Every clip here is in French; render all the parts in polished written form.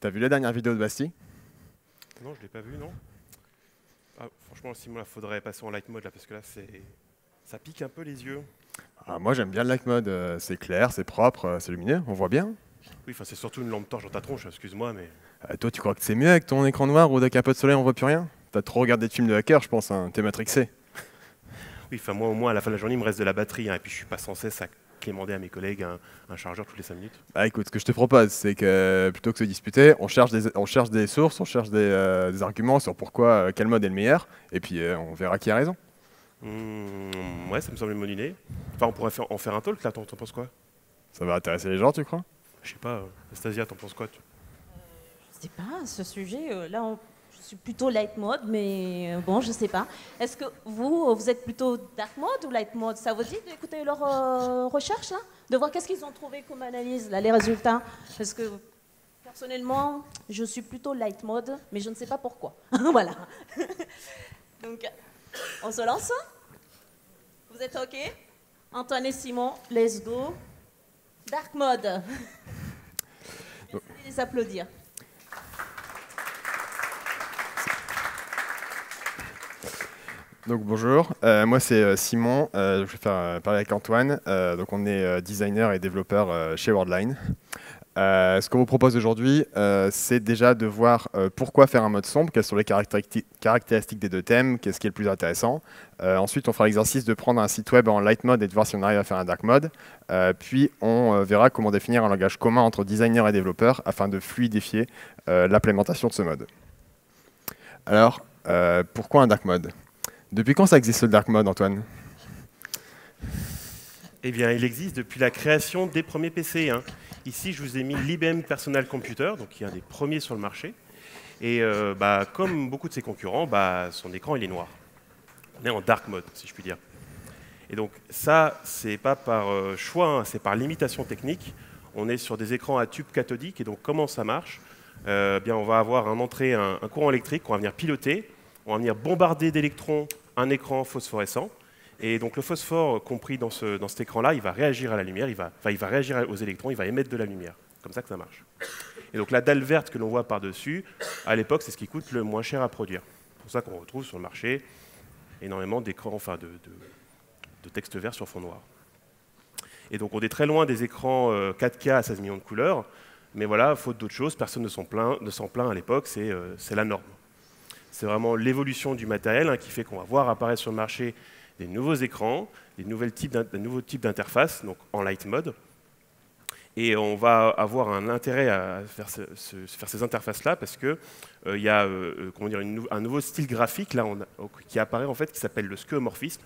T'as vu la dernière vidéo de Bastille? Non, je l'ai pas vu, non. Ah, franchement, Simon, il faudrait passer en light mode là, parce que là, ça pique un peu les yeux. Ah, moi j'aime bien le light mode, c'est clair, c'est propre, c'est lumineux, on voit bien. Oui, enfin, c'est surtout une lampe torche dans ta tronche, excuse-moi, mais Toi tu crois que c'est mieux avec ton écran noir ou avec un peu de soleil on voit plus rien? T'as trop regardé de films de hackers je pense, hein. T'es matrixé. oui, enfin, moi, au moins, à la fin de la journée, il me reste de la batterie, hein, et puis je suis pas sans cesse à quémander à mes collègues un chargeur toutes les 5 minutes. Ah écoute, ce que je te propose c'est que plutôt que de se disputer, on cherche des sources, on cherche des arguments sur pourquoi, quel mode est le meilleur, et puis on verra qui a raison. Ouais, ça me semble une bonne idée. Enfin, on pourrait en faire un talk là, t'en penses quoi? Ça va intéresser les gens tu crois? Je sais pas, Anastasia, t'en penses quoi? Je sais pas, ce sujet, je suis plutôt light mode, mais bon, je sais pas. Est-ce que vous êtes plutôt dark mode ou light mode? Ça vous dit d'écouter leurs recherches, là? De voir qu'est-ce qu'ils ont trouvé comme analyse, là, les résultats? Parce que, personnellement, je suis plutôt light mode, mais je ne sais pas pourquoi. Voilà. Donc, on se lance? Vous êtes OK? Antoine et Simon, let's go. Dark mode. Merci de les applaudir. Donc bonjour, moi c'est Simon, je vais faire parler avec Antoine. Donc on est designer et développeur chez Worldline. Ce qu'on vous propose aujourd'hui, c'est déjà de voir pourquoi faire un mode sombre, quelles sont les caractéristiques des deux thèmes, qu'est-ce qui est le plus intéressant. Ensuite, on fera l'exercice de prendre un site web en light mode et de voir si on arrive à faire un dark mode. Puis, on verra comment définir un langage commun entre designer et développeur afin de fluidifier l'implémentation de ce mode. Alors, pourquoi un dark mode? Depuis quand ça existe le dark mode, Antoine? Eh bien, il existe depuis la création des premiers PC, hein. Ici, je vous ai mis l'IBM Personal Computer, donc qui est un des premiers sur le marché. Et comme beaucoup de ses concurrents, son écran il est noir. On est en dark mode, si je puis dire. Et donc ça, c'est pas par choix, hein, c'est par limitation technique. On est sur des écrans à tube cathodique. Et donc comment ça marche? On va avoir un courant électrique qu'on va venir piloter. On va venir bombarder d'électrons un écran phosphorescent. Et donc le phosphore compris dans cet écran-là, il va réagir à la lumière, il va réagir aux électrons, il va émettre de la lumière. Comme ça que ça marche. Et donc la dalle verte que l'on voit par-dessus, à l'époque, c'est ce qui coûte le moins cher à produire. C'est pour ça qu'on retrouve sur le marché énormément d'écrans, de texte vert sur fond noir. Et donc on est très loin des écrans 4K à 16 millions de couleurs, mais voilà, faute d'autre chose, personne ne s'en plaint à l'époque, c'est la norme. C'est vraiment l'évolution du matériel, hein, qui fait qu'on va voir apparaître sur le marché des nouveaux écrans, des nouveaux types d'interfaces, donc en light mode. Et on va avoir un intérêt à faire ces interfaces-là parce qu'il y a un nouveau style graphique là, qui apparaît en fait, qui s'appelle le skeuomorphisme.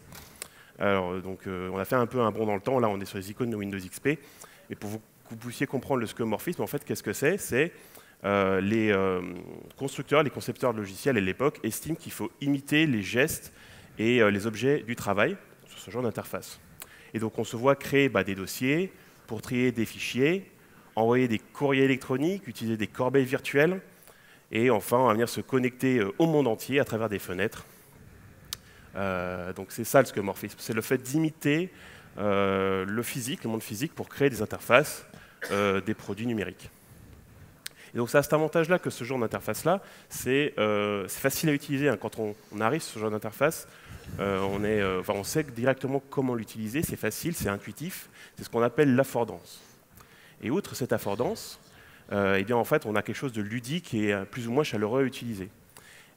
Alors, donc, on a fait un peu un bond dans le temps, là on est sur les icônes de Windows XP. Mais pour que vous puissiez comprendre le skeuomorphisme, en fait, qu'est-ce que c'est? C'est les constructeurs, les concepteurs de logiciels à l'époque estiment qu'il faut imiter les gestes et les objets du travail sur ce genre d'interface. Et donc on se voit créer des dossiers pour trier des fichiers, envoyer des courriers électroniques, utiliser des corbeilles virtuelles, et enfin on va venir se connecter au monde entier à travers des fenêtres. Donc c'est ça le skeuomorphisme, c'est le fait d'imiter le monde physique pour créer des interfaces, des produits numériques. Et donc ça a cet avantage-là que ce genre d'interface-là, c'est facile à utiliser, hein. Quand on arrive sur ce genre d'interface, on sait directement comment l'utiliser, c'est facile, c'est intuitif, c'est ce qu'on appelle l'affordance. Et outre cette affordance, en fait, on a quelque chose de ludique et plus ou moins chaleureux à utiliser.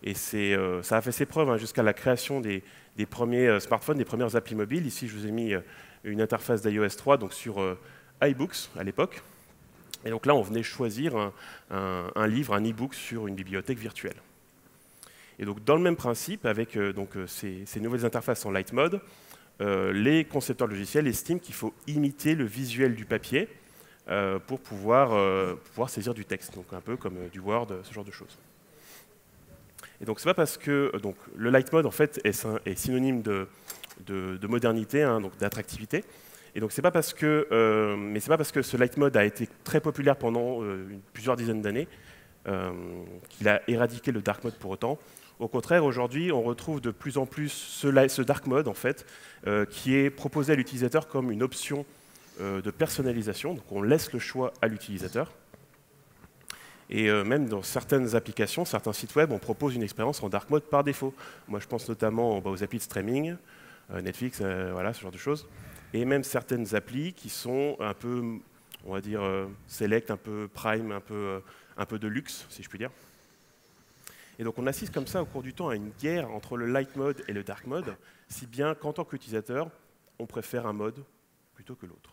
Et ça a fait ses preuves, hein, jusqu'à la création des premiers smartphones, des premières applis mobiles. Ici, je vous ai mis une interface d'iOS 3 donc sur iBooks à l'époque. Et donc là, on venait choisir un livre, un e-book sur une bibliothèque virtuelle. Et donc dans le même principe, avec ces nouvelles interfaces en light mode, les concepteurs de logiciels estiment qu'il faut imiter le visuel du papier pour pouvoir saisir du texte, donc un peu comme du Word, ce genre de choses. Et donc c'est pas parce que le light mode en fait est synonyme de modernité, hein, donc d'attractivité. Et donc c'est pas parce que ce light mode a été très populaire pendant plusieurs dizaines d'années qu'il a éradiqué le dark mode pour autant. Au contraire, aujourd'hui, on retrouve de plus en plus ce dark mode en fait, qui est proposé à l'utilisateur comme une option de personnalisation. Donc on laisse le choix à l'utilisateur. Et même dans certaines applications, certains sites web, on propose une expérience en dark mode par défaut. Moi, je pense notamment aux applis de streaming, Netflix, voilà, ce genre de choses. Et même certaines applis qui sont un peu, on va dire, select, un peu prime, un peu de luxe, si je puis dire. Et donc on assiste comme ça au cours du temps à une guerre entre le light mode et le dark mode, si bien qu'en tant qu'utilisateur, on préfère un mode plutôt que l'autre.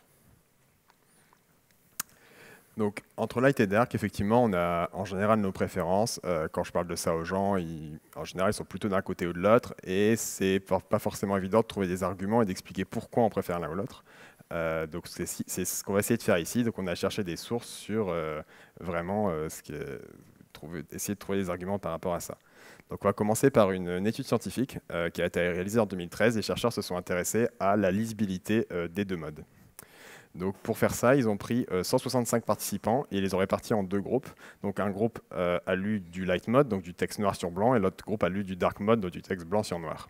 Donc, entre light et dark, effectivement, on a en général nos préférences. Quand je parle de ça aux gens, en général, ils sont plutôt d'un côté ou de l'autre. Et c'est pas forcément évident de trouver des arguments et d'expliquer pourquoi on préfère l'un ou l'autre. Donc, c'est ce qu'on va essayer de faire ici. Donc, on a cherché des sources sur vraiment essayer de trouver des arguments par rapport à ça. Donc, on va commencer par une étude scientifique qui a été réalisée en 2013. Les chercheurs se sont intéressés à la lisibilité des deux modes. Donc pour faire ça, ils ont pris 165 participants et ils les ont répartis en deux groupes. Donc un groupe a lu du light mode, donc du texte noir sur blanc, et l'autre groupe a lu du dark mode, donc du texte blanc sur noir.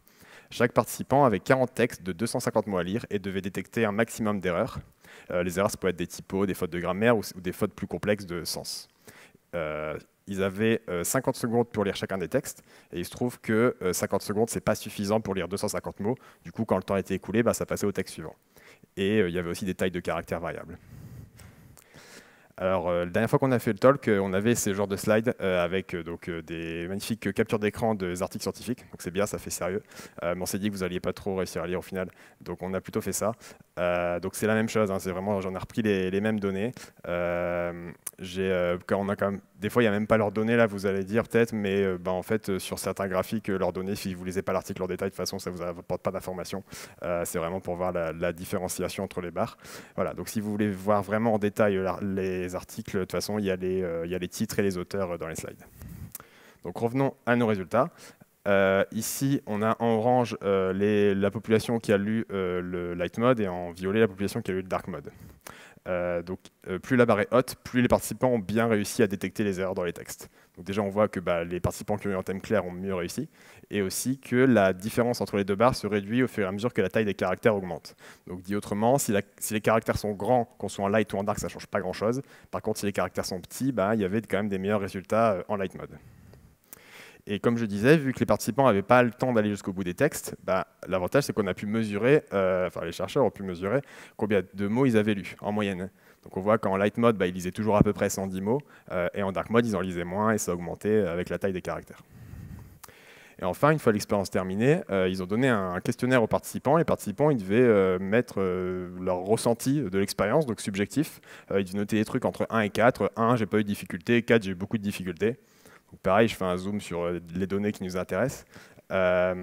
Chaque participant avait 40 textes de 250 mots à lire et devait détecter un maximum d'erreurs. Les erreurs, ça peut être des typos, des fautes de grammaire ou des fautes plus complexes de sens. Ils avaient 50 secondes pour lire chacun des textes, et il se trouve que 50 secondes, ce n'est pas suffisant pour lire 250 mots. Du coup, quand le temps était écoulé, ça passait au texte suivant. Et il y avait aussi des tailles de caractères variables. Alors, la dernière fois qu'on a fait le talk, on avait ces genres de slides avec des magnifiques captures d'écran des articles scientifiques. Donc c'est bien, ça fait sérieux. Mais on s'est dit que vous n'alliez pas trop réussir à lire au final. Donc on a plutôt fait ça. Donc c'est la même chose, hein, c'est vraiment, j'en ai repris les mêmes données. Quand on a quand même, des fois, il n'y a même pas leurs données, là, vous allez dire peut-être, mais en fait, sur certains graphiques, leurs données, si vous ne lisez pas l'article en détail, de toute façon, ça ne vous apporte pas d'informations. C'est vraiment pour voir la différenciation entre les barres. Voilà, donc si vous voulez voir vraiment en détail les articles, de toute façon, il y a les titres et les auteurs dans les slides. Donc revenons à nos résultats. Ici, on a en orange la population qui a lu le light mode et en violet la population qui a lu le dark mode. Plus la barre est haute, plus les participants ont bien réussi à détecter les erreurs dans les textes. Donc déjà, on voit que les participants qui ont eu un thème clair ont mieux réussi, et aussi que la différence entre les deux barres se réduit au fur et à mesure que la taille des caractères augmente. Donc dit autrement, si les caractères sont grands, qu'on soit en light ou en dark, ça ne change pas grand-chose. Par contre, si les caractères sont petits, il y avait quand même des meilleurs résultats en light mode. Et comme je disais, vu que les participants n'avaient pas le temps d'aller jusqu'au bout des textes, l'avantage c'est qu'on a pu mesurer, les chercheurs ont pu mesurer combien de mots ils avaient lus en moyenne. Donc on voit qu'en light mode, ils lisaient toujours à peu près 110 mots, et en dark mode, ils en lisaient moins, et ça augmentait avec la taille des caractères. Et enfin, une fois l'expérience terminée, ils ont donné un questionnaire aux participants. Les participants, ils devaient mettre leur ressenti de l'expérience, donc subjectif. Ils devaient noter des trucs entre 1 et 4. 1, j'ai pas eu de difficultés, 4, j'ai eu beaucoup de difficultés. Donc pareil, je fais un zoom sur les données qui nous intéressent. Ça,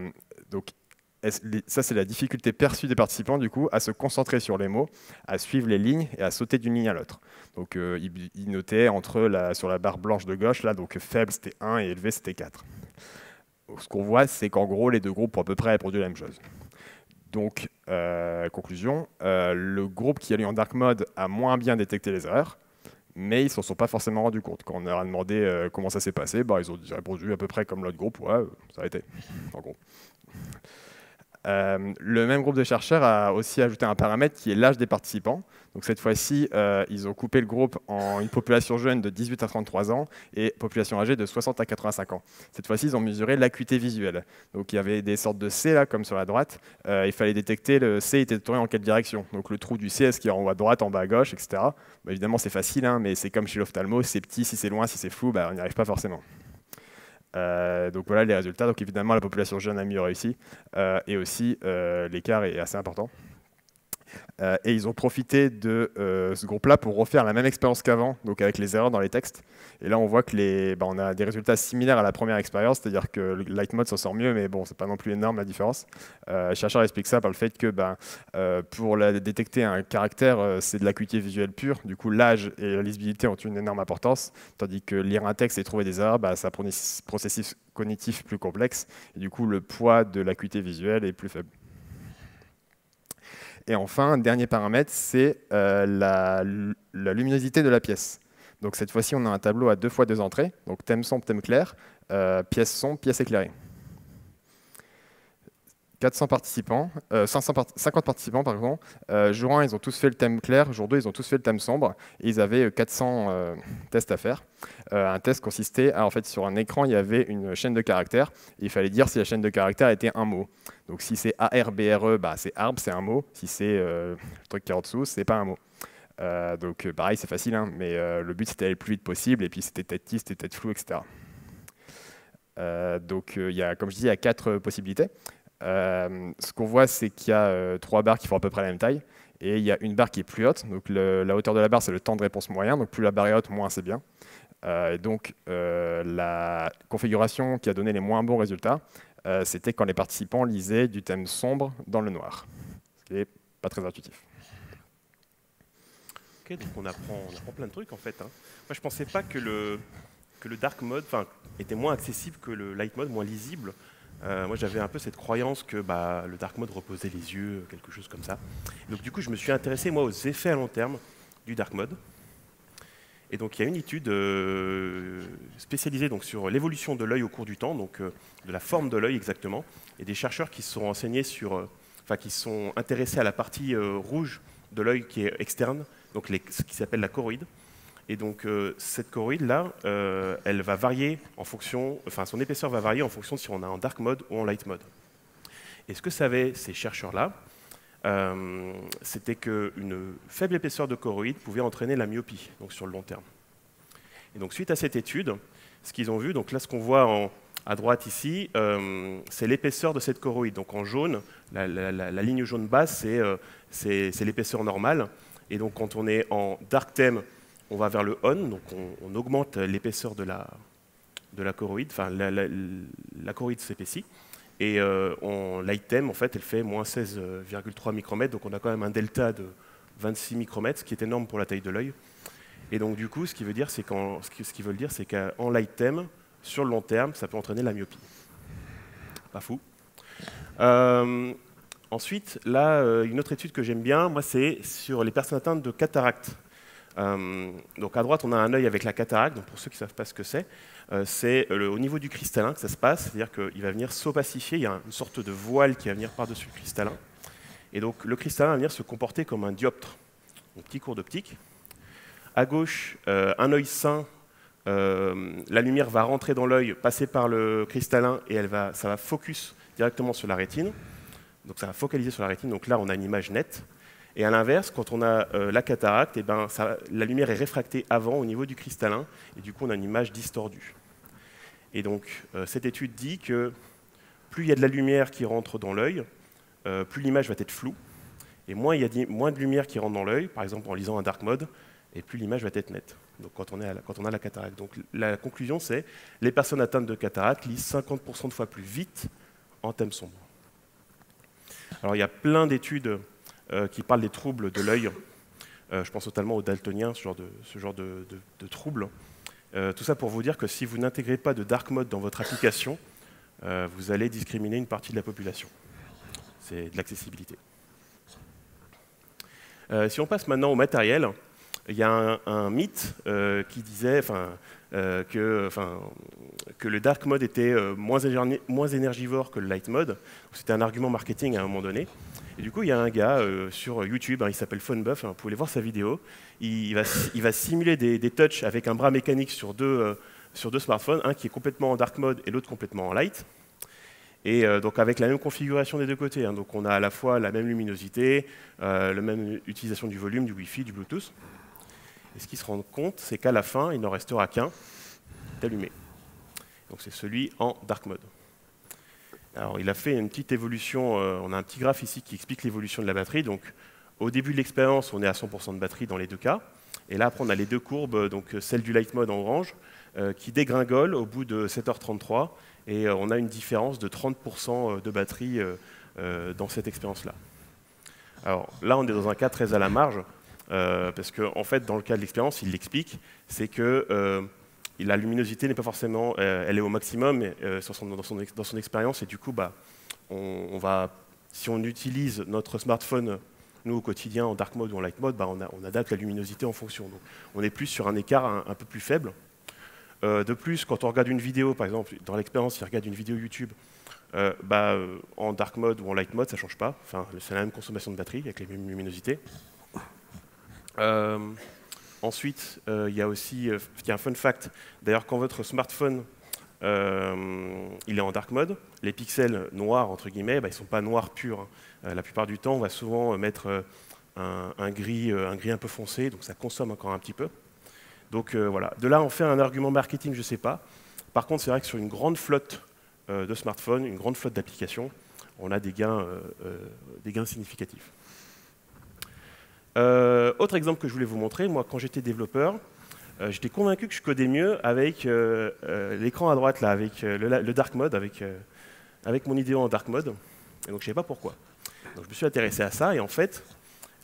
c'est la difficulté perçue des participants, du coup, à se concentrer sur les mots, à suivre les lignes et à sauter d'une ligne à l'autre. Donc, ils notaient sur la barre blanche de gauche, là, donc faible, c'était 1 et élevé, c'était 4. Donc, ce qu'on voit, c'est qu'en gros, les deux groupes ont à peu près répondu la même chose. Donc, conclusion, le groupe qui a lu en dark mode a moins bien détecté les erreurs, mais ils ne s'en sont pas forcément rendus compte. Quand on leur a demandé comment ça s'est passé, ils ont répondu à peu près comme l'autre groupe. Ouais, ça a été, en gros. Le même groupe de chercheurs a aussi ajouté un paramètre qui est l'âge des participants. Donc cette fois-ci, ils ont coupé le groupe en une population jeune de 18 à 33 ans et population âgée de 60 à 85 ans. Cette fois-ci, ils ont mesuré l'acuité visuelle. Donc il y avait des sortes de C, là, comme sur la droite. Il fallait détecter le C était tourné en quelle direction. Donc le trou du C, est-ce qu'il est en haut à droite, en bas à gauche, etc. Évidemment, c'est facile, hein, mais c'est comme chez l'ophtalmo, c'est petit, si c'est loin, si c'est flou, on n'y arrive pas forcément. Donc voilà les résultats. Donc évidemment, la population jeune a mieux réussi et aussi l'écart est assez important. Et ils ont profité de ce groupe-là pour refaire la même expérience qu'avant, donc avec les erreurs dans les textes. Et là, on voit que on a des résultats similaires à la première expérience, c'est-à-dire que le light mode s'en sort mieux, mais bon, c'est pas non plus énorme la différence. Les chercheurs expliquent ça par le fait que pour détecter un caractère, c'est de l'acuité visuelle pure. Du coup, l'âge et la lisibilité ont une énorme importance, tandis que lire un texte et trouver des erreurs, c'est un processus cognitif plus complexe. Et du coup, le poids de l'acuité visuelle est plus faible. Et enfin, un dernier paramètre, c'est la luminosité de la pièce. Donc cette fois-ci, on a un tableau à 2 fois 2 entrées, donc thème sombre, thème clair, pièce sombre, pièce éclairée. 400 participants, 50 participants, pardon. Jour 1, ils ont tous fait le thème clair. Jour 2, ils ont tous fait le thème sombre. Et ils avaient 400 tests à faire. Un test consistait en fait, sur un écran, il y avait une chaîne de caractères. Et il fallait dire si la chaîne de caractères était un mot. Donc si c'est ARBRE, bah, c'est arbre, c'est un mot. Si c'est le truc qui est en dessous, c'est pas un mot. Donc pareil, c'est facile, hein, mais le but c'était d'aller le plus vite possible. Et puis c'était tête tisse, c'était tête floue, etc. Donc il y a, comme je dis, il y a 4 possibilités. Ce qu'on voit, c'est qu'il y a 3 barres qui font à peu près la même taille. Et il y a une barre qui est plus haute. Donc la hauteur de la barre, c'est le temps de réponse moyen. Donc plus la barre est haute, moins c'est bien. Et donc la configuration qui a donné les moins bons résultats, c'était quand les participants lisaient du thème sombre dans le noir. Ce qui n'est pas très intuitif. Ok, donc on apprend plein de trucs en fait. Hein. Moi je pensais pas que le dark mode était moins accessible que le light mode, moins lisible. Moi, j'avais un peu cette croyance que le dark mode reposait les yeux, quelque chose comme ça. Et donc, du coup, je me suis intéressé, moi, aux effets à long terme du dark mode. Et donc, il y a une étude spécialisée donc, sur l'évolution de l'œil au cours du temps, donc de la forme de l'œil exactement, et des chercheurs qui se sont renseignés qui sont intéressés à la partie rouge de l'œil qui est externe, donc ce qui s'appelle la choroïde. Et donc cette choroïde-là, elle va varier en fonction, son épaisseur va varier en fonction de si on est en dark mode ou en light mode. Et ce que savaient ces chercheurs-là, c'était qu'une faible épaisseur de choroïde pouvait entraîner la myopie, donc sur le long terme. Et donc suite à cette étude, ce qu'ils ont vu, donc là ce qu'on voit à droite ici, c'est l'épaisseur de cette choroïde. Donc en jaune, la ligne jaune basse, c'est l'épaisseur normale. Et donc quand on est en dark theme, on va vers le on, donc on augmente l'épaisseur de la choroïde, la choroïde s'épaissit, et en light theme, en fait, elle fait moins 16,3 micromètres, donc on a quand même un delta de 26 micromètres, ce qui est énorme pour la taille de l'œil. Et donc du coup, ce qu'ils veulent dire, c'est qu'en light theme, sur le long terme, ça peut entraîner la myopie. Pas fou. Ensuite, là, une autre étude que j'aime bien, moi, c'est sur les personnes atteintes de cataracte. Donc à droite, on a un œil avec la cataracte. Donc pour ceux qui ne savent pas ce que c'est au niveau du cristallin que ça se passe, c'est-à-dire qu'il va venir s'opacifier, il y a une sorte de voile qui va venir par-dessus le cristallin. Et donc le cristallin va venir se comporter comme un dioptre, un petit cours d'optique. À gauche, un œil sain, la lumière va rentrer dans l'œil, passer par le cristallin et ça va focus directement sur la rétine. Donc ça va focaliser sur la rétine, donc là on a une image nette. Et à l'inverse, quand on a la cataracte, la lumière est réfractée avant au niveau du cristallin, et du coup on a une image distordue. Et donc cette étude dit que plus il y a de la lumière qui rentre dans l'œil, plus l'image va être floue, et moins il y a moins de lumière qui rentre dans l'œil, par exemple en lisant un dark mode, et plus l'image va être nette, donc quand on a la cataracte. Donc la conclusion c'est les personnes atteintes de cataracte lisent 50% de fois plus vite en thème sombre. Alors il y a plein d'études qui parlent des troubles de l'œil. Je pense totalement aux daltoniens, ce genre de troubles. Tout ça pour vous dire que si vous n'intégrez pas de dark mode dans votre application, vous allez discriminer une partie de la population. C'est de l'accessibilité. Si on passe maintenant au matériel, il y a un mythe qui disait que le dark mode était moins énergivore que le light mode. C'était un argument marketing à un moment donné. Et du coup, il y a un gars sur YouTube, il s'appelle Funbuff, vous pouvez aller voir sa vidéo. Il va simuler des touches avec un bras mécanique sur deux smartphones, un qui est complètement en dark mode et l'autre complètement en light. Et donc avec la même configuration des deux côtés. Donc on a à la fois la même luminosité, la même utilisation du volume, du Wi-Fi, du Bluetooth. Et ce qu'ils se rendent compte, c'est qu'à la fin, il n'en restera qu'un d'allumé. Donc c'est celui en dark mode. Alors, il a fait une petite évolution, on a un petit graphe ici qui explique l'évolution de la batterie. Donc, au début de l'expérience, on est à 100% de batterie dans les deux cas. Et là, après, on a les deux courbes, donc celle du light mode en orange, qui dégringole au bout de 7h33. Et on a une différence de 30% de batterie dans cette expérience-là. Alors là, on est dans un cas très à la marge, parce qu'en fait, dans le cas de l'expérience, il l'explique, c'est que la luminosité n'est pas forcément, elle est au maximum dans son expérience, et du coup, si on utilise notre smartphone, nous au quotidien, en dark mode ou en light mode, on adapte la luminosité en fonction. Donc, on est plus sur un écart un peu plus faible. De plus, quand on regarde une vidéo, par exemple, dans l'expérience, il regarde une vidéo YouTube, En dark mode ou en light mode, ça ne change pas. Enfin, c'est la même consommation de batterie avec les mêmes luminosités. Ensuite, il y a aussi un fun fact. D'ailleurs, quand votre smartphone il est en dark mode, les pixels noirs, entre guillemets, ils ne sont pas noirs purs. Hein. La plupart du temps, on va souvent mettre un gris un peu foncé, donc ça consomme encore un petit peu. Donc voilà. De là, on fait un argument marketing, je ne sais pas. Par contre, c'est vrai que sur une grande flotte de smartphones, une grande flotte d'applications, on a des gains significatifs. Autre exemple que je voulais vous montrer, moi quand j'étais développeur, j'étais convaincu que je codais mieux avec l'écran à droite, là, avec le dark mode, avec mon IDE en dark mode. Et donc je ne savais pas pourquoi. Donc je me suis intéressé à ça et en fait,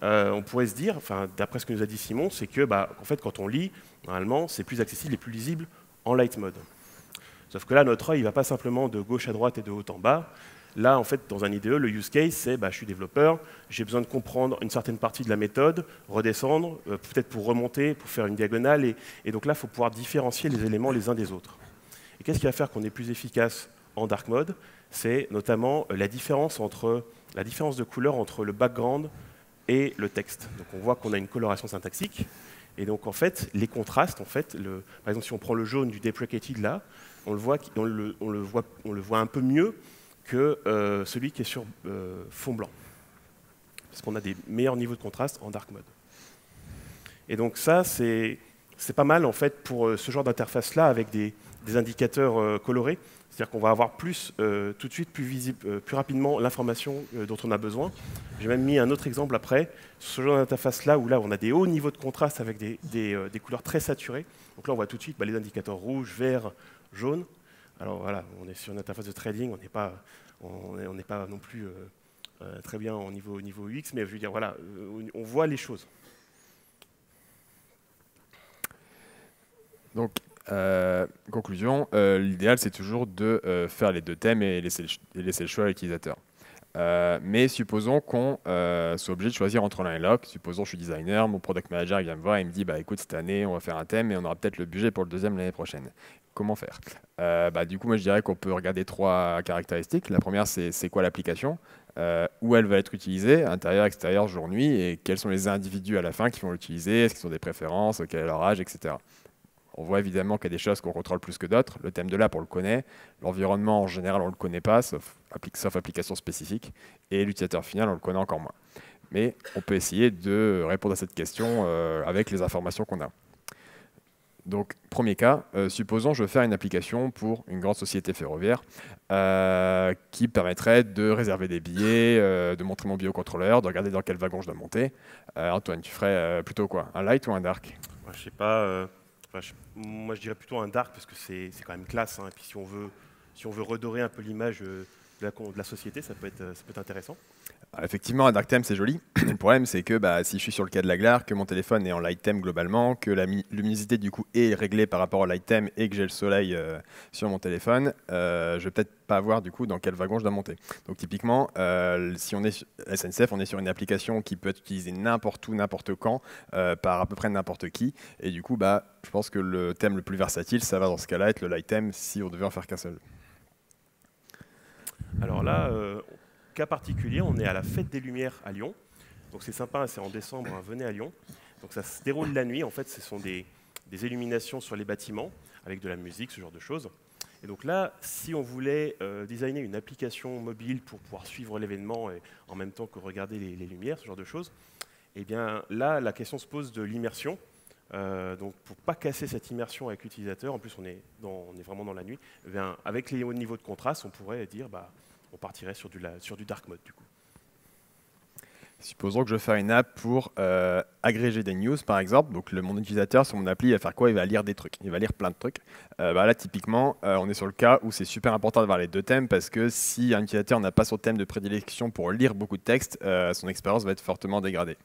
on pourrait se dire, d'après ce que nous a dit Simon, c'est que en fait, quand on lit, normalement, c'est plus accessible et plus lisible en light mode. Sauf que là, notre œil ne va pas simplement de gauche à droite et de haut en bas. Là, en fait, dans un IDE, le use case, c'est je suis développeur, j'ai besoin de comprendre une certaine partie de la méthode, redescendre, peut-être pour remonter, pour faire une diagonale. Et donc là, il faut pouvoir différencier les éléments les uns des autres. Et qu'est-ce qui va faire qu'on est plus efficace en dark mode? C'est notamment la différence de couleur entre le background et le texte. Donc on voit qu'on a une coloration syntaxique. Et donc en fait, les contrastes, par exemple, si on prend le jaune du deprecated là, on le voit un peu mieux que celui qui est sur fond blanc. Parce qu'on a des meilleurs niveaux de contraste en dark mode. Et donc ça, c'est pas mal en fait pour ce genre d'interface-là avec des indicateurs colorés. C'est-à-dire qu'on va avoir tout de suite plus visible, plus rapidement l'information dont on a besoin. J'ai même mis un autre exemple après, sur ce genre d'interface-là, où là on a des hauts niveaux de contraste avec des couleurs très saturées. Donc là on voit tout de suite les indicateurs rouge, vert, jaune. Alors voilà, on est sur une interface de trading, on n'est pas non plus très bien au niveau UX, mais je veux dire, voilà, on voit les choses. Donc, conclusion, l'idéal c'est toujours de faire les deux thèmes et laisser le choix à l'utilisateur. Mais supposons qu'on soit obligé de choisir entre l'un et l'autre. Supposons que je suis designer, mon product manager il vient me voir et il me dit écoute, cette année on va faire un thème et on aura peut-être le budget pour le deuxième l'année prochaine. Comment faire? Du coup, moi je dirais qu'on peut regarder 3 caractéristiques. La première, c'est quoi l'application, où elle va être utilisée, intérieur, extérieur, jour, nuit, et quels sont les individus à la fin qui vont l'utiliser, est-ce qu'ils ont des préférences, quel est leur âge, etc. On voit évidemment qu'il y a des choses qu'on contrôle plus que d'autres. Le thème de l'app, on le connaît. L'environnement, en général, on ne le connaît pas, sauf application spécifique. Et l'utilisateur final, on le connaît encore moins. Mais on peut essayer de répondre à cette question avec les informations qu'on a. Donc, premier cas, supposons je veux faire une application pour une grande société ferroviaire qui permettrait de réserver des billets, de montrer mon billet au contrôleur, de regarder dans quel wagon je dois monter. Antoine, tu ferais plutôt quoi? Un light ou un dark? Moi, je sais pas. Moi, je dirais plutôt un dark parce que c'est quand même classe. Hein. Et puis, si on veut redorer un peu l'image de la société, ça peut être intéressant. Effectivement, un dark theme, c'est joli. Le problème, c'est que si je suis sur le quai de la gare, que mon téléphone est en light theme globalement, que la luminosité du coup est réglée par rapport au light theme et que j'ai le soleil sur mon téléphone, je vais peut-être pas voir du coup dans quel wagon je dois monter. Donc typiquement, si on est sur SNCF, on est sur une application qui peut être utilisée n'importe où, n'importe quand, par à peu près n'importe qui. Et du coup, je pense que le thème le plus versatile, ça va dans ce cas-là être le light theme si on devait en faire qu'un seul. Alors là, cas particulier, on est à la Fête des Lumières à Lyon. Donc c'est sympa, c'est en décembre, hein, venez à Lyon. Donc ça se déroule la nuit, en fait, ce sont des illuminations sur les bâtiments, avec de la musique, ce genre de choses. Et donc là, si on voulait designer une application mobile pour pouvoir suivre l'événement et en même temps que regarder les lumières, ce genre de choses, eh bien là, la question se pose de l'immersion. Donc pour ne pas casser cette immersion avec l'utilisateur, en plus on est vraiment dans la nuit, eh bien, avec les hauts niveaux de contraste, on pourrait dire on partirait sur du dark mode du coup. Supposons que je veux faire une app pour agréger des news, par exemple. Donc, mon utilisateur, sur mon appli, il va faire quoi? Il va lire des trucs. Il va lire plein de trucs. Là, typiquement, on est sur le cas où c'est super important d'avoir les deux thèmes parce que si un utilisateur n'a pas son thème de prédilection pour lire beaucoup de texte, son expérience va être fortement dégradée.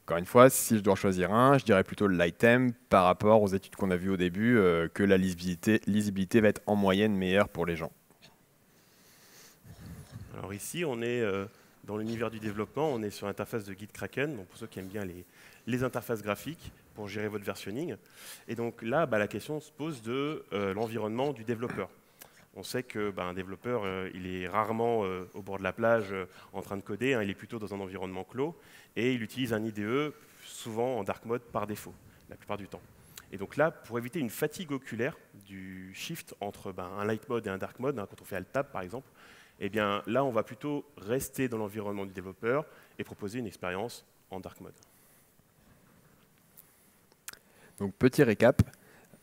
Encore une fois, si je dois choisir un, je dirais plutôt le light theme par rapport aux études qu'on a vues au début, que la lisibilité va être en moyenne meilleure pour les gens. Alors ici, on est dans l'univers du développement, on est sur l'interface de GitKraken, donc pour ceux qui aiment bien les interfaces graphiques pour gérer votre versionning. Et donc là, la question se pose de l'environnement du développeur. On sait qu'un développeur, il est rarement au bord de la plage en train de coder, hein, il est plutôt dans un environnement clos, et il utilise un IDE souvent en dark mode par défaut, la plupart du temps. Et donc là, pour éviter une fatigue oculaire du shift entre un light mode et un dark mode, hein, quand on fait Alt-Tab par exemple, eh bien là, on va plutôt rester dans l'environnement du développeur et proposer une expérience en dark mode. Donc petit récap.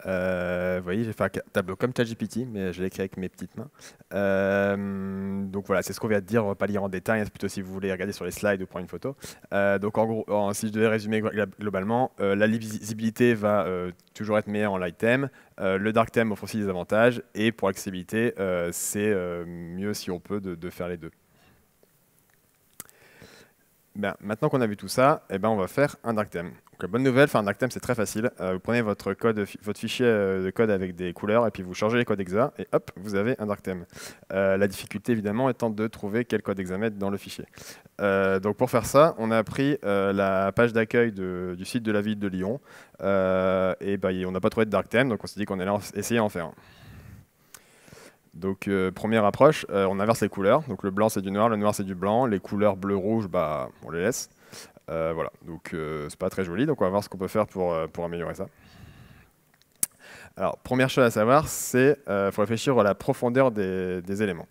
Vous voyez, j'ai fait un tableau comme ChatGPT, mais je l'ai écrit avec mes petites mains. Donc voilà, c'est ce qu'on vient de dire, on ne va pas lire en détail, c'est plutôt si vous voulez regarder sur les slides ou prendre une photo. Donc en gros, si je devais résumer globalement, la lisibilité va toujours être meilleure en light theme, le dark theme offre aussi des avantages, et pour l'accessibilité, c'est mieux si on peut de faire les deux. Maintenant qu'on a vu tout ça, on va faire un dark theme. Donc, la bonne nouvelle, faire un dark theme, c'est très facile. Vous prenez votre fichier de code avec des couleurs et puis vous changez les codes exa et hop, vous avez un dark theme. La difficulté évidemment étant de trouver quel code exa mettre dans le fichier. Donc pour faire ça, on a pris la page d'accueil du site de la ville de Lyon et on n'a pas trouvé de dark theme, donc on s'est dit qu'on allait essayer d'en faire un. Donc première approche, on inverse les couleurs. Donc le blanc c'est du noir, le noir c'est du blanc. Les couleurs bleu, rouge, on les laisse. Voilà, donc c'est pas très joli. Donc on va voir ce qu'on peut faire pour améliorer ça. Alors première chose à savoir, c'est faut réfléchir à la profondeur des éléments.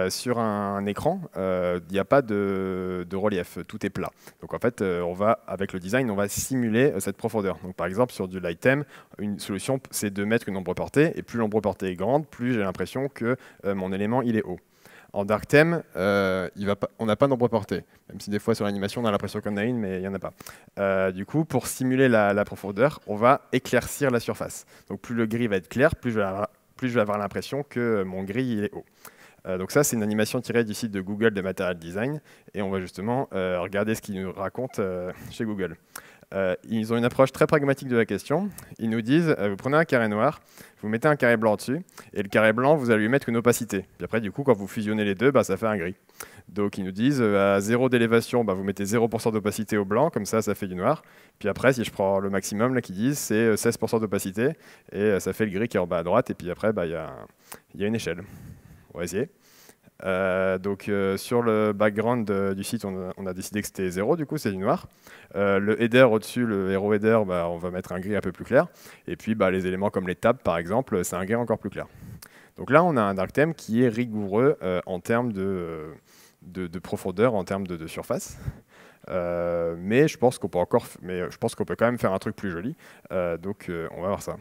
Sur un écran, il n'y a pas de relief, tout est plat. Donc en fait, avec le design, on va simuler cette profondeur. Donc par exemple, sur du light theme, une solution, c'est de mettre une ombre portée. Et plus l'ombre portée est grande, plus j'ai l'impression que mon élément il est haut. En dark theme, on n'a pas d'ombre portée. Même si des fois sur l'animation, on a l'impression qu'on a une, mais il n'y en a pas. Du coup, pour simuler la profondeur, on va éclaircir la surface. Donc plus le gris va être clair, plus je vais avoir l'impression que mon gris il est haut. Donc ça, c'est une animation tirée du site de Google de Material Design. Et on va justement regarder ce qu'ils nous racontent chez Google. Ils ont une approche très pragmatique de la question. Ils nous disent, vous prenez un carré noir, vous mettez un carré blanc dessus, et le carré blanc, vous allez lui mettre une opacité. Puis après, du coup, quand vous fusionnez les deux, ça fait un gris. Donc ils nous disent, à 0 d'élévation, vous mettez 0% d'opacité au blanc, comme ça fait du noir. Puis après, si je prends le maximum, là, qu'ils disent, c'est 16% d'opacité, et ça fait le gris qui est en bas à droite, et puis après, il y a une échelle. On va essayer. Sur le background du site, on a décidé que c'était 0, du coup c'est du noir. Le header au-dessus, le hero header, on va mettre un gris un peu plus clair. Et puis les éléments comme les tabs par exemple, c'est un gris encore plus clair. Donc là on a un dark theme qui est rigoureux en termes de profondeur, en termes de surface. Mais je pense qu'on peut quand même faire un truc plus joli. Donc on va voir ça.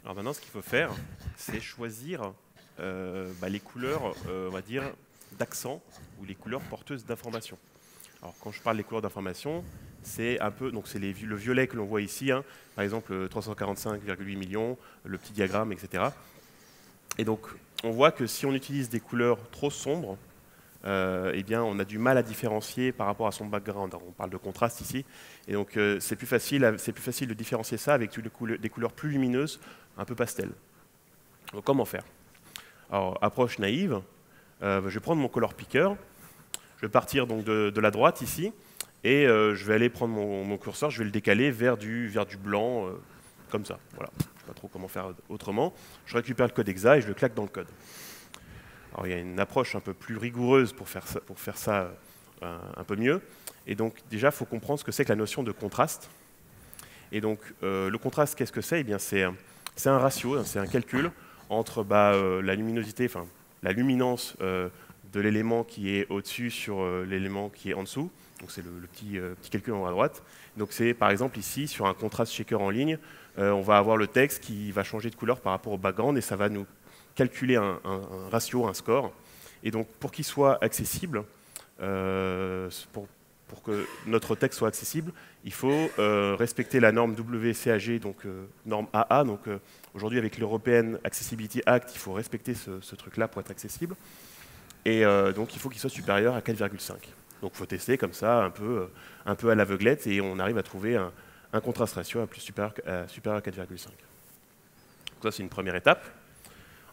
Alors maintenant ce qu'il faut faire, c'est choisir les couleurs, on va dire, d'accent ou les couleurs porteuses d'information. Alors quand je parle des couleurs d'information, c'est un peu, donc c'est le violet que l'on voit ici, hein, par exemple 345,8 millions, le petit diagramme, etc. Et donc on voit que si on utilise des couleurs trop sombres, on a du mal à différencier par rapport à son background. Alors, on parle de contraste ici, et donc c'est plus facile de différencier ça avec des couleurs plus lumineuses, un peu pastel. Donc comment faire ? Alors, approche naïve, je vais prendre mon color picker, je vais partir donc de la droite ici, et je vais aller prendre mon curseur, je vais le décaler vers du blanc, comme ça. Voilà. Je ne sais pas trop comment faire autrement. Je récupère le code exa et je le claque dans le code. Alors, il y a une approche un peu plus rigoureuse pour faire ça un peu mieux. Et donc, déjà, il faut comprendre ce que c'est que la notion de contraste. Et donc, le contraste, qu'est-ce que c'est ? Eh bien, c'est un ratio, c'est un calcul entre la luminosité, enfin la luminance de l'élément qui est au-dessus sur l'élément qui est en dessous. Donc c'est le petit calcul en haut à droite. Donc c'est par exemple ici, sur un contrast shaker en ligne, on va avoir le texte qui va changer de couleur par rapport au background et ça va nous calculer un ratio, un score. Et donc pour qu'il soit accessible, pour que notre texte soit accessible, il faut respecter la norme WCAG, donc norme AA. Donc aujourd'hui, avec l'European Accessibility Act, il faut respecter ce truc-là pour être accessible. Et donc il faut qu'il soit supérieur à 4,5. Donc il faut tester comme ça, un peu à l'aveuglette, et on arrive à trouver un contraste ratio supérieur à 4,5. Donc ça, c'est une première étape.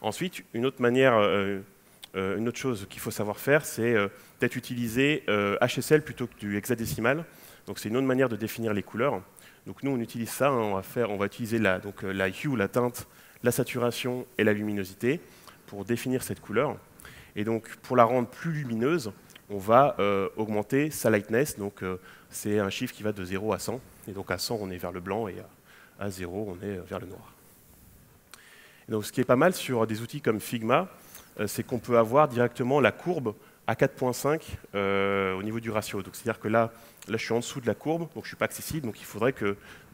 Ensuite, une autre chose qu'il faut savoir faire, c'est peut-être utiliser HSL plutôt que du hexadécimal. Donc c'est une autre manière de définir les couleurs. Donc nous, on utilise ça, hein, on va utiliser la hue, la teinte, la saturation et la luminosité pour définir cette couleur. Et donc, pour la rendre plus lumineuse, on va augmenter sa lightness. Donc, c'est un chiffre qui va de 0 à 100. Et donc, à 100, on est vers le blanc, et à 0, on est vers le noir. Et donc, ce qui est pas mal sur des outils comme Figma, c'est qu'on peut avoir directement la courbe à 4.5 au niveau du ratio. C'est-à-dire que là, je suis en dessous de la courbe, donc je ne suis pas accessible. Donc, il faudrait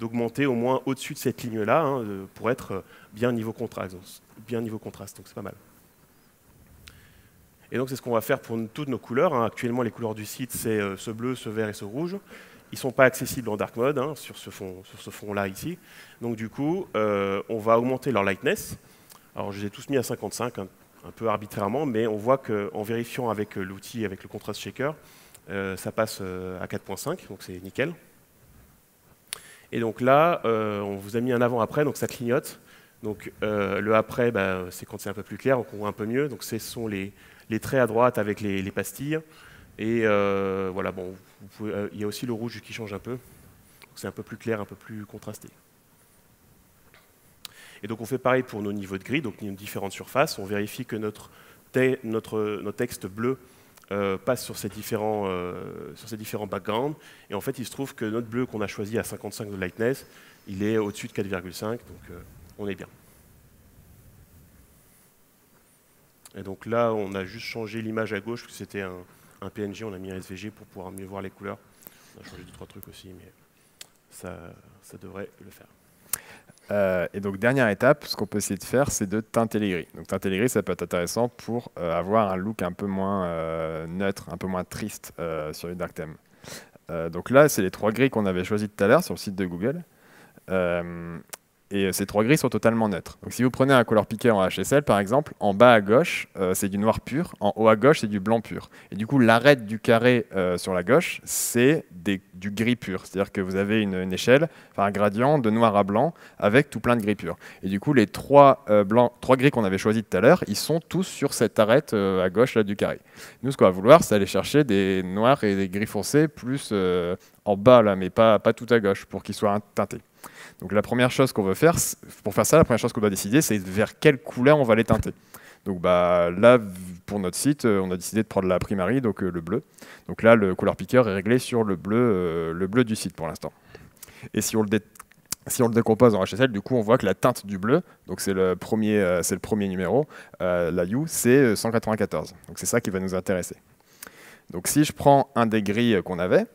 d'augmenter au moins au-dessus de cette ligne-là pour être bien niveau contraste. Donc, c'est pas mal. Et donc, c'est ce qu'on va faire pour toutes nos couleurs. Actuellement, les couleurs du site, c'est ce bleu, ce vert et ce rouge. Ils ne sont pas accessibles en dark mode sur ce fond-là ici. Donc, du coup, on va augmenter leur lightness. Alors, je les ai tous mis à 55, un peu arbitrairement, mais on voit qu'en vérifiant avec l'outil, avec le contrast shaker, ça passe à 4.5, donc c'est nickel. Et donc là, on vous a mis un avant-après, donc ça clignote. Donc le après, c'est quand c'est un peu plus clair, donc on voit un peu mieux. Donc ce sont les traits à droite avec les pastilles. Et voilà, bon, il y a aussi le rouge qui change un peu. C'est un peu plus clair, un peu plus contrasté. Et donc on fait pareil pour nos niveaux de gris, donc nos différentes surfaces. On vérifie que notre texte bleu passe sur ces différents backgrounds. Et en fait, il se trouve que notre bleu qu'on a choisi à 55 de lightness, il est au-dessus de 4,5, donc on est bien. Et donc là, on a juste changé l'image à gauche, parce que c'était un PNG, on a mis un SVG pour pouvoir mieux voir les couleurs. On a changé 2-3 trucs aussi, mais ça devrait le faire. Et donc, dernière étape, ce qu'on peut essayer de faire, c'est de teinter les gris. Donc, teinter les gris, ça peut être intéressant pour avoir un look un peu moins neutre, un peu moins triste sur les dark themes. Donc là, c'est les 3 gris qu'on avait choisis tout à l'heure sur le site de Google. Et ces 3 gris sont totalement neutres. Donc si vous prenez un color picker en HSL, par exemple, en bas à gauche, c'est du noir pur, en haut à gauche, c'est du blanc pur. Et du coup, l'arête du carré sur la gauche, c'est du gris pur. C'est-à-dire que vous avez une échelle, enfin un gradient de noir à blanc avec tout plein de gris pur. Et du coup, les 3 gris qu'on avait choisis tout à l'heure, ils sont tous sur cette arête à gauche là, du carré. Nous, ce qu'on va vouloir, c'est aller chercher des noirs et des gris foncés plus en bas, là, mais pas tout à gauche, pour qu'ils soient teintés. Donc la première chose qu'on veut faire, pour faire ça, la première chose qu'on doit décider, c'est vers quelle couleur on va les teinter. Donc là, pour notre site, on a décidé de prendre la Primary, donc le bleu. Donc là, le color picker est réglé sur le bleu du site pour l'instant. Et si on le décompose en HSL, du coup, on voit que la teinte du bleu, donc c'est le premier numéro, la hue, c'est 194. Donc c'est ça qui va nous intéresser. Donc si je prends un des gris qu'on avait,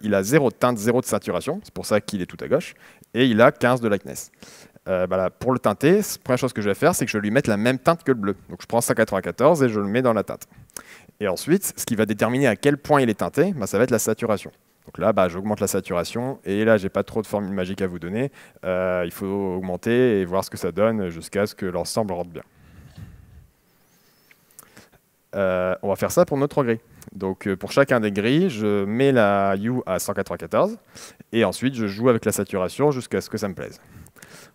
il a 0 de teinte, 0 de saturation, c'est pour ça qu'il est tout à gauche, et il a 15 de lightness. Là, pour le teinter, la première chose que je vais faire, c'est que je vais lui mettre la même teinte que le bleu. Donc je prends 194 et je le mets dans la teinte. Et ensuite, ce qui va déterminer à quel point il est teinté, ça va être la saturation. Donc là, j'augmente la saturation, et là, je n'ai pas trop de formule magique à vous donner. Il faut augmenter et voir ce que ça donne jusqu'à ce que l'ensemble rentre bien. On va faire ça pour nos 3 gris. Donc pour chacun des gris, je mets la hue à 194 et ensuite je joue avec la saturation jusqu'à ce que ça me plaise.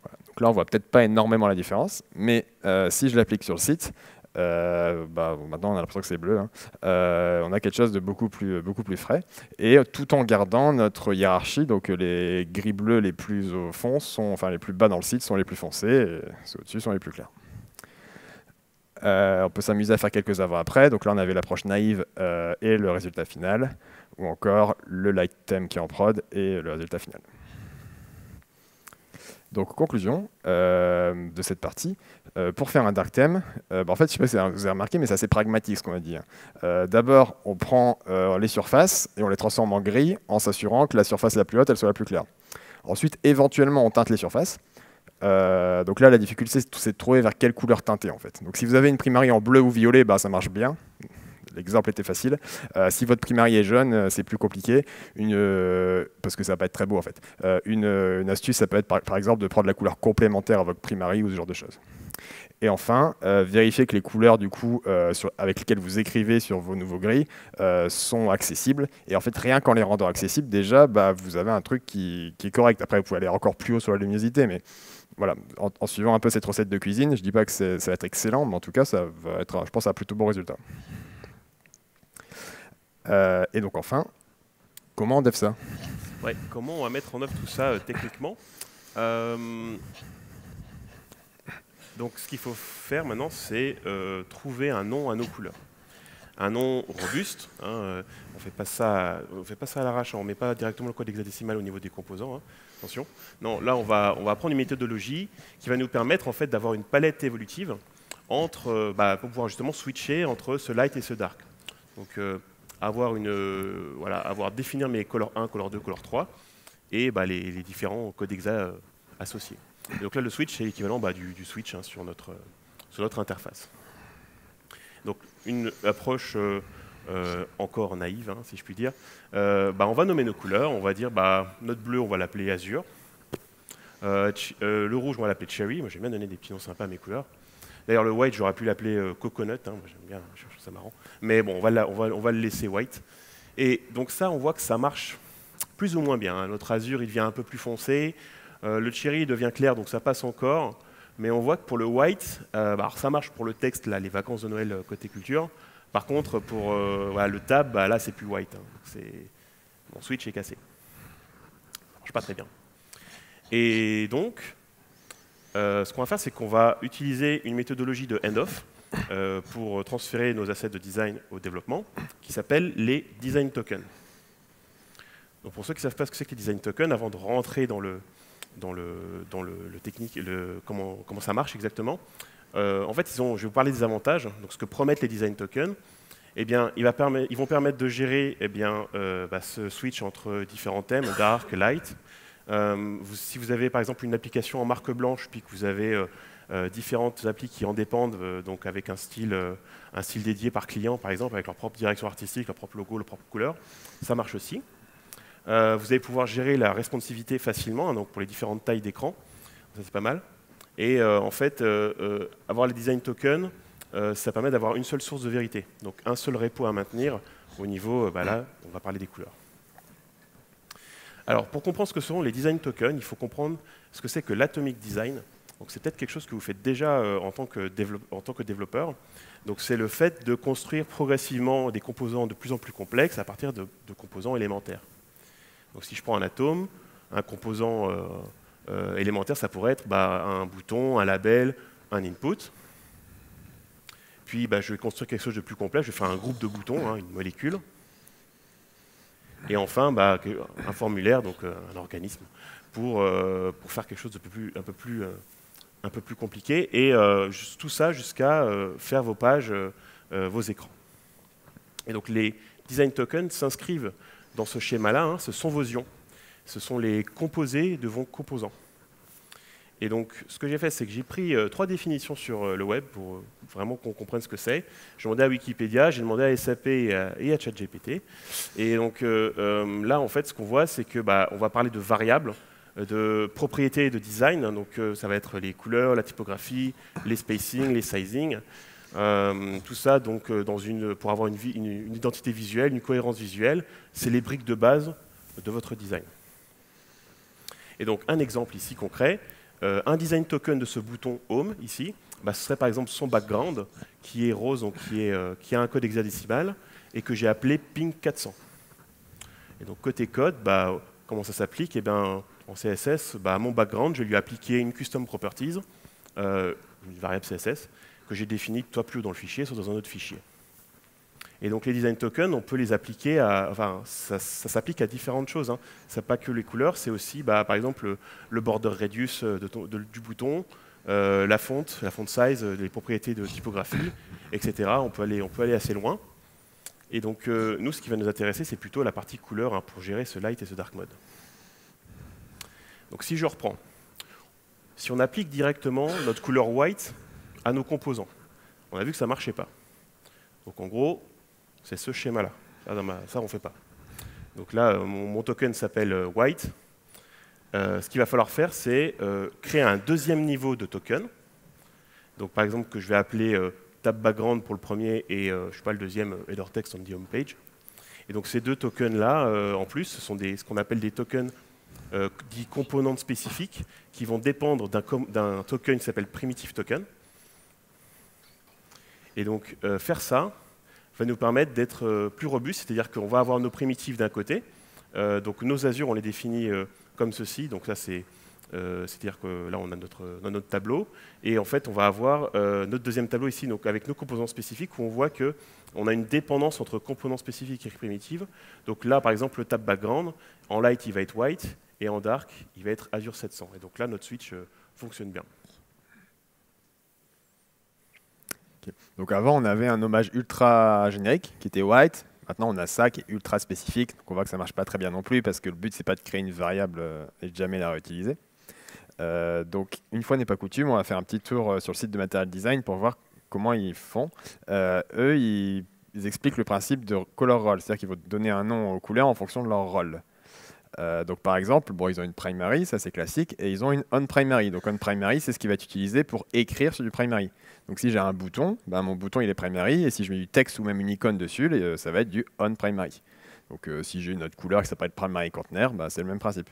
Voilà. Donc là on voit peut-être pas énormément la différence, mais si je l'applique sur le site, maintenant on a l'impression que c'est bleu, on a quelque chose de beaucoup plus frais, et tout en gardant notre hiérarchie, donc les gris bleus les plus au fond, les plus bas dans le site sont les plus foncés, et ceux au-dessus sont les plus clairs. On peut s'amuser à faire quelques avant-après. Donc là, on avait l'approche naïve et le résultat final, ou encore le light theme qui est en prod et le résultat final. Donc, conclusion de cette partie. Pour faire un dark theme, en fait, je ne sais pas si vous avez remarqué, mais c'est assez pragmatique ce qu'on a dit. D'abord, on prend les surfaces et on les transforme en gris en s'assurant que la surface la plus haute, elle soit la plus claire. Ensuite, éventuellement, on teinte les surfaces. Donc là, la difficulté, c'est de trouver vers quelle couleur teinter en fait. Donc si vous avez une Primary en bleu ou violet, ça marche bien. L'exemple était facile. Si votre Primary est jaune, c'est plus compliqué, parce que ça va pas être très beau en fait. Une astuce, ça peut être par exemple de prendre la couleur complémentaire à votre Primary ou ce genre de choses. Et enfin, vérifiez que les couleurs du coup, avec lesquelles vous écrivez sur vos nouveaux gris sont accessibles. Et en fait, rien qu'en les rendant accessibles, déjà, vous avez un truc qui est correct. Après, vous pouvez aller encore plus haut sur la luminosité, mais voilà, en suivant un peu cette recette de cuisine, je ne dis pas que ça va être excellent, mais en tout cas, ça va être, je pense, un plutôt bon résultat. Et donc enfin, comment on dev ça? Ouais, comment on va mettre en œuvre tout ça techniquement? Donc ce qu'il faut faire maintenant, c'est trouver un nom à nos couleurs. Un nom robuste, hein, on ne fait pas ça à l'arrache, on ne met pas directement le code hexadécimal au niveau des composants, hein, attention. Non, là on va prendre une méthodologie qui va nous permettre en fait d'avoir une palette évolutive entre, pour pouvoir justement switcher entre ce light et ce dark. Donc définir mes color 1, color 2, color 3 et les différents codes hexa associés. Et donc là le switch c'est l'équivalent du switch, hein, sur notre interface. Donc une approche encore naïve, hein, si je puis dire. On va nommer nos couleurs, on va dire notre bleu, on va l'appeler azur. Le rouge, on va l'appeler cherry. Moi, j'aime bien donner des petits noms sympas à mes couleurs. D'ailleurs, le white, j'aurais pu l'appeler coconut. Hein, moi, j'aime bien, je trouve ça marrant. Mais bon, on va le laisser white. Et donc ça, on voit que ça marche plus ou moins bien, hein. Notre azur, il devient un peu plus foncé. Le cherry, il devient clair, donc ça passe encore. Mais on voit que pour le white, alors ça marche pour le texte, là, les vacances de Noël côté culture. Par contre, pour le tab, là, c'est plus white, hein. Mon switch est cassé. Ça marche pas très bien. Et donc, ce qu'on va faire, c'est qu'on va utiliser une méthodologie de end-off pour transférer nos assets de design au développement, qui s'appelle les design tokens. Donc pour ceux qui ne savent pas ce que c'est que les design tokens, avant de rentrer dans le technique, comment ça marche exactement. En fait, je vais vous parler des avantages. Donc, ce que promettent les design tokens, eh bien, ils vont permettre de gérer ce switch entre différents thèmes, dark, light. Si vous avez par exemple une application en marque blanche, puis que vous avez différentes applis qui en dépendent, donc avec un style dédié par client, par exemple, avec leur propre direction artistique, leur propre logo, leur propre couleur, ça marche aussi. Vous allez pouvoir gérer la responsivité facilement, hein, donc pour les différentes tailles d'écran, ça c'est pas mal. Et en fait, avoir les design tokens, ça permet d'avoir une seule source de vérité, donc un seul repo à maintenir au niveau, là, on va parler des couleurs. Alors, pour comprendre ce que seront les design tokens, il faut comprendre ce que c'est que l'atomic design. Donc, c'est peut-être quelque chose que vous faites déjà en tant que développeur. Donc, c'est le fait de construire progressivement des composants de plus en plus complexes à partir de composants élémentaires. Donc, si je prends un atome, un composant élémentaire, ça pourrait être un bouton, un label, un input. Puis, je vais construire quelque chose de plus complexe. Je vais faire un groupe de boutons, hein, une molécule. Et enfin, un formulaire, donc un organisme, pour faire quelque chose de un peu plus compliqué. Et tout ça jusqu'à faire vos pages, vos écrans. Et donc, les design tokens s'inscrivent dans ce schéma-là, hein, ce sont vos ions. Ce sont les composés de vos composants. Et donc, ce que j'ai fait, c'est que j'ai pris 3 définitions sur le web pour vraiment qu'on comprenne ce que c'est. J'ai demandé à Wikipédia, j'ai demandé à SAP et à ChatGPT. Et donc là, en fait, ce qu'on voit, c'est que on va parler de variables, de propriétés et de design. Donc, ça va être les couleurs, la typographie, les spacing, les sizing. Tout ça, donc, pour avoir une identité visuelle, une cohérence visuelle, c'est les briques de base de votre design. Et donc, un exemple ici concret. Un design token de ce bouton Home, ici, ce serait par exemple son background, qui est rose, donc qui a un code hexadécimal, et que j'ai appelé ping 400. Et donc côté code, comment ça s'applique? En CSS, à mon background, je lui ai appliqué une custom properties, une variable CSS, que j'ai définie soit plus haut dans le fichier, soit dans un autre fichier. Et donc les design tokens, on peut les appliquer ça s'applique à différentes choses, hein. Ce n'est pas que les couleurs, c'est aussi par exemple le border radius du bouton, la font size, les propriétés de typographie, etc. On peut aller assez loin. Et donc nous, ce qui va nous intéresser, c'est plutôt la partie couleur, hein, pour gérer ce light et ce dark mode. Donc si je reprends, si on applique directement notre couleur white à nos composants, on a vu que ça ne marchait pas. Donc en gros, c'est ce schéma-là. Ça, on ne fait pas. Donc là, mon token s'appelle white. Ce qu'il va falloir faire, c'est créer un deuxième niveau de token. Donc par exemple, que je vais appeler tab background pour le premier et le deuxième header text on the home page. Et donc ces deux tokens-là, en plus, ce sont ce qu'on appelle des tokens dits components spécifiques qui vont dépendre d'un token qui s'appelle primitive token. Et donc faire ça va nous permettre d'être plus robuste, c'est-à-dire qu'on va avoir nos primitives d'un côté. Donc nos azures, on les définit comme ceci. Donc là, c'est C'est-à-dire que là, on a notre tableau. Et en fait, on va avoir notre deuxième tableau ici, donc avec nos composants spécifiques, où on voit qu'on a une dépendance entre composants spécifiques et primitives. Donc là, par exemple, le tab background, en light, il va être white, et en dark, il va être Azure 700. Et donc là, notre switch fonctionne bien. Okay. Donc avant, on avait un nommage ultra générique qui était white. Maintenant, on a ça qui est ultra spécifique. Donc on voit que ça ne marche pas très bien non plus, parce que le but, c'est pas de créer une variable et de jamais la réutiliser. Donc, une fois n'est pas coutume, on va faire un petit tour sur le site de Material Design pour voir comment ils font. Eux, ils expliquent le principe de color role, c'est-à-dire qu'ils vont donner un nom aux couleurs en fonction de leur rôle. Donc, par exemple, bon, ils ont une primary, ça c'est classique, et ils ont une on-primary. Donc, on-primary, c'est ce qui va être utilisé pour écrire sur du primary. Donc, si j'ai un bouton, ben, mon bouton il est primary, et si je mets du texte ou même une icône dessus, ça va être du on-primary. Donc, si j'ai une autre couleur qui s'appelle primary container, ben, c'est le même principe.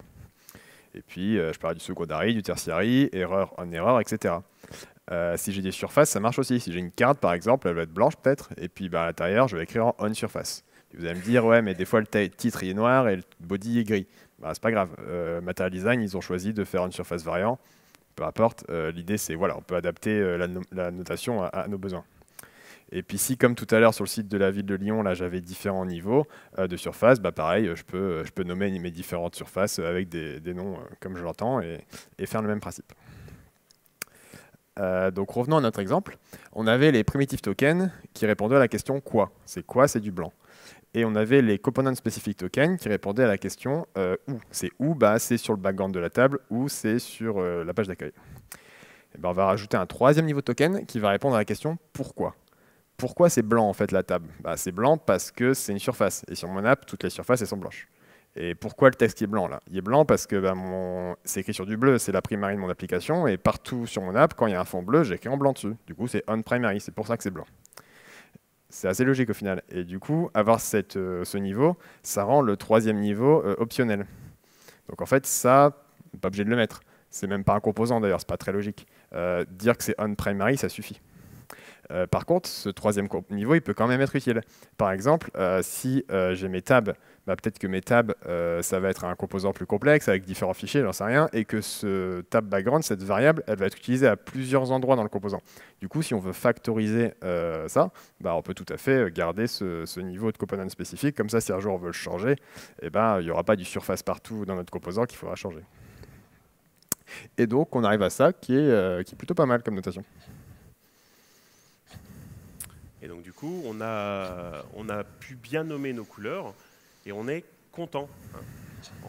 Et puis, je parle du secondary, du tertiary, erreur, on error, etc. Si j'ai des surfaces, ça marche aussi. Si j'ai une carte, par exemple, elle va être blanche peut-être, et puis à l'intérieur, je vais écrire en on surface. Et vous allez me dire, ouais, mais des fois, le titre il est noir et le body est gris. Bah, c'est pas grave. Material Design, ils ont choisi de faire une surface variant. Peu importe. L'idée, c'est, voilà, on peut adapter la notation à nos besoins. Et puis si, comme tout à l'heure sur le site de la ville de Lyon, là j'avais différents niveaux de surface, bah pareil, je peux nommer mes différentes surfaces avec des noms comme je l'entends et faire le même principe. Donc revenons à notre exemple. On avait les primitive tokens qui répondaient à la question quoi. C'est quoi? C'est du blanc. Et on avait les component specific tokens qui répondaient à la question où. C'est où? Bah, c'est sur le background de la table ou c'est sur la page d'accueil. Et ben, on va rajouter un troisième niveau de token qui va répondre à la question pourquoi. Pourquoi c'est blanc en fait la table? Bah, c'est blanc parce que c'est une surface. Et sur mon app, toutes les surfaces elles sont blanches. Et pourquoi le texte est blanc là? Il est blanc parce que bah, c'est écrit sur du bleu, c'est la primary de mon application. Et partout sur mon app, quand il y a un fond bleu, j'ai écrit en blanc dessus. Du coup, c'est on primary, c'est pour ça que c'est blanc. C'est assez logique au final. Et du coup, avoir ce niveau, ça rend le troisième niveau optionnel. Donc en fait, ça, pas obligé de le mettre. C'est même pas un composant d'ailleurs, c'est pas très logique. Dire que c'est on primary, ça suffit. Par contre, ce troisième niveau, il peut quand même être utile. Par exemple, si j'ai mes tabs, bah, peut-être que mes tabs, ça va être un composant plus complexe avec différents fichiers, j'en sais rien, et que ce tab background, cette variable, elle va être utilisée à plusieurs endroits dans le composant. Du coup, si on veut factoriser ça, bah, on peut tout à fait garder ce niveau de component spécifique. Comme ça, si un jour on veut le changer, eh ben, il n'y aura pas du surface partout dans notre composant qu'il faudra changer. Et donc, on arrive à ça qui est plutôt pas mal comme notation. Et donc du coup, on a pu bien nommer nos couleurs et on est content. Hein.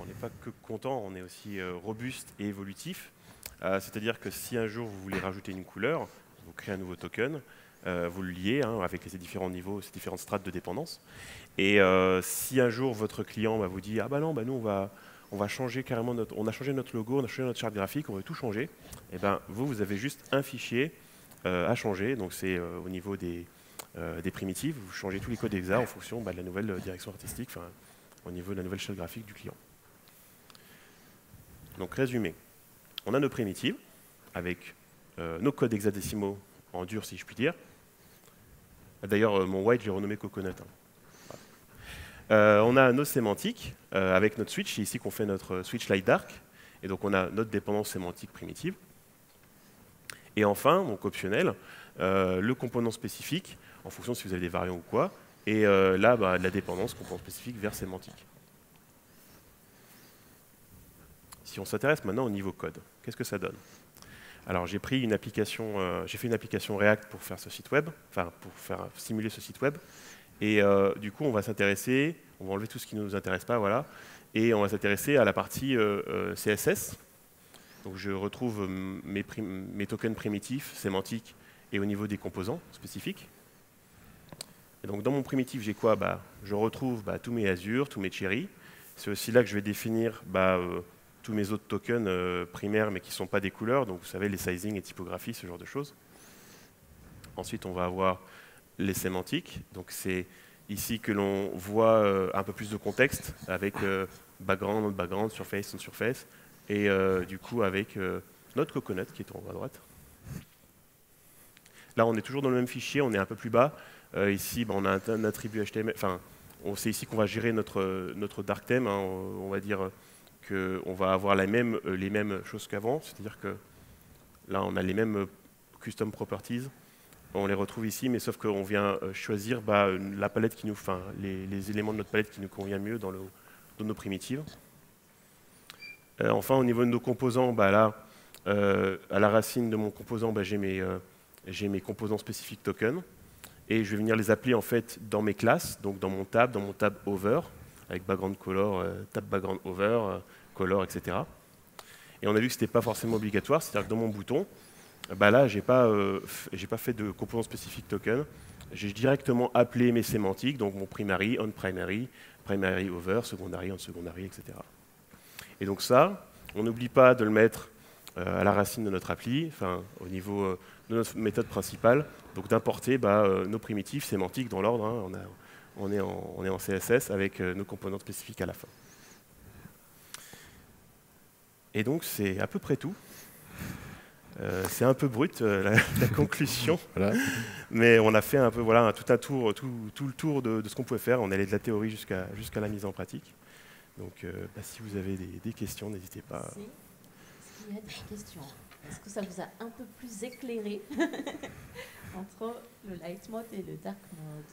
On n'est pas que content, on est aussi robuste et évolutif. C'est-à-dire que si un jour vous voulez rajouter une couleur, vous créez un nouveau token, vous le liez hein, avec ces différents niveaux, ces différentes strates de dépendance. Et si un jour votre client vous dit « Ah bah non, bah nous on va changer carrément on a changé notre logo, on a changé notre charte graphique, on veut tout changer », et ben vous avez juste un fichier à changer. Donc c'est au niveau des primitives, vous changez tous les codes exa en fonction de la nouvelle direction artistique, au niveau de la nouvelle charte graphique du client. Donc résumé, on a nos primitives avec nos codes hexadécimaux en dur si je puis dire. D'ailleurs mon white je l'ai renommé Coconut. Hein. Voilà. On a nos sémantiques avec notre switch, c'est ici qu'on fait notre switch light dark, et donc on a notre dépendance sémantique primitive. Et enfin, donc optionnel, le composant spécifique, en fonction si vous avez des variants ou quoi, et là, la dépendance composant spécifique vers sémantique. Si on s'intéresse maintenant au niveau code, qu'est-ce que ça donne? Alors j'ai pris une application, j'ai fait une application React pour faire ce site web, enfin pour faire simuler ce site web, et du coup on va s'intéresser, on va enlever tout ce qui ne nous intéresse pas, voilà, et on va s'intéresser à la partie CSS. Donc je retrouve mes tokens primitifs, sémantiques, et au niveau des composants spécifiques. Et donc dans mon primitif, j'ai quoi? Je retrouve tous mes Azure, tous mes Cherry. C'est aussi là que je vais définir tous mes autres tokens primaires, mais qui ne sont pas des couleurs. Donc vous savez, les sizing et typographie, ce genre de choses. Ensuite, on va avoir les sémantiques. Donc c'est ici que l'on voit un peu plus de contexte avec background, on-background, surface, on-surface. Et du coup, avec notre coconut qui est en haut à droite. Là, on est toujours dans le même fichier, on est un peu plus bas. Ici, on a un attribut HTML. Enfin, c'est ici qu'on va gérer notre dark theme. Hein, on va dire Donc on va avoir les mêmes choses qu'avant, c'est-à-dire que là on a les mêmes custom properties, on les retrouve ici, mais sauf qu'on vient choisir la palette qui nous, les éléments de notre palette qui nous convient mieux dans nos primitives. Enfin, au niveau de nos composants, là, à la racine de mon composant, j'ai mes composants spécifiques tokens, et je vais venir les appeler en fait dans mes classes, donc dans mon tab over, avec background color, tab background over, color, etc. Et on a vu que ce n'était pas forcément obligatoire, c'est-à-dire que dans mon bouton, là, je n'ai pas fait de composants spécifiques token. J'ai directement appelé mes sémantiques, donc mon primary, on primary, primary over, secondary, on secondary, etc. Et donc ça, on n'oublie pas de le mettre à la racine de notre appli, au niveau de notre méthode principale, donc d'importer nos primitives sémantiques dans l'ordre. Hein, on est en CSS avec nos composants spécifiques à la fin. Et donc c'est à peu près tout. C'est un peu brut la conclusion, voilà. Mais on a fait un peu tout le tour de ce qu'on pouvait faire. On est allé de la théorie jusqu'à la mise en pratique. Donc si vous avez des questions, n'hésitez pas. Est-ce qu'il y a des questions? Est-ce que ça vous a un peu plus éclairé entre le light mode et le dark mode?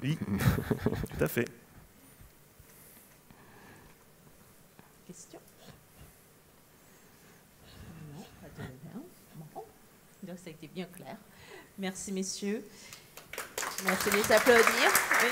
Oui, tout à fait. Question? Non, pas de rien. Bon. Donc ça a été bien clair. Merci messieurs. Merci de les applaudir. Oui.